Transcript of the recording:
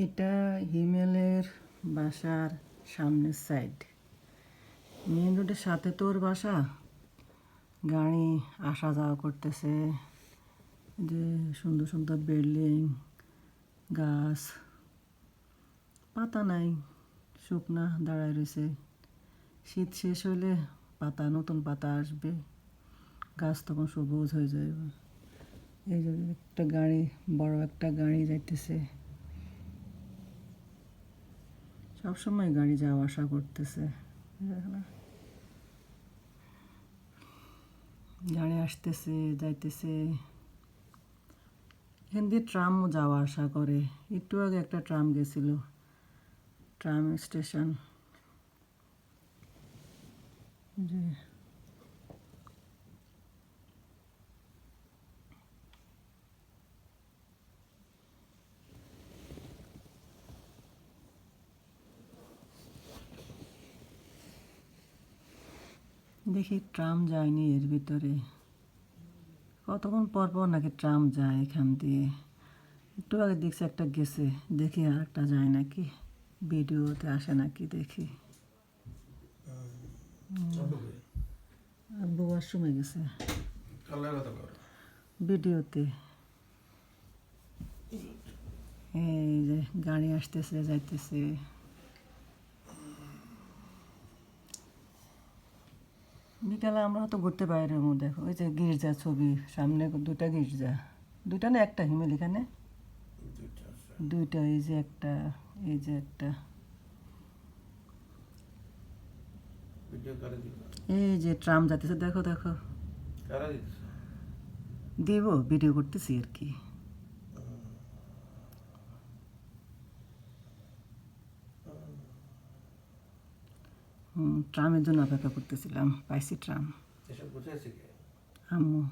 এটা হিমেলের বাসার সামনের সাইড। মেন রোডের সাথে তোর বাসা, গাড়ি আসা যাওয়া করতেছে। যে সুন্দর সুন্দর বিল্ডিং, গাছ, পাতা নাই, শুকনা দাঁড়ায় রয়েছে। শীত শেষ হলে পাতা, নতুন পাতা আসবে, গাছ তখন সবুজ হয়ে যাবে। এই যে একটা গাড়ি, বড় একটা গাড়ি যাইতেছে, সবসময় গাড়ি যাওয়া আসা করতেছে। গাড়ি আসতেছে যাইতেছে। এখান দিয়ে ট্রামও যাওয়া আসা করে। একটু আগে একটা ট্রাম গেছিল, ট্রাম স্টেশন। যে দেখি ট্রাম যায়নি এর ভিতরে, কতক্ষণ পর পর নাকি ট্রাম যায় এখান দিয়ে। একটু আগে দেখছি একটা গেছে, দেখি আর একটা যায় নাকি, ভিডিওতে আসে নাকি দেখি। আব্বু ওয়াশরুমে গেছে ভিডিওতে। এই যে গাড়ি আসতেছে যাইতেছে। বিকালে আমরা হয়তো ঘুরতে বাইরের মধ্যে, দেখো ওই যে গির্জা ছবি, সামনে দুটা গির্জা, দুটা না একটা হিমেল, এখানে দুইটা। এই যে একটা, এই যে একটা, এই যে ট্রাম যাতেছে, দেখো দেখো। দিব, ভিডিও করতেছি আর কি। ট্রামের জন্য অপেক্ষা করতেছিলাম, পাইছি ট্রাম। আম্মু।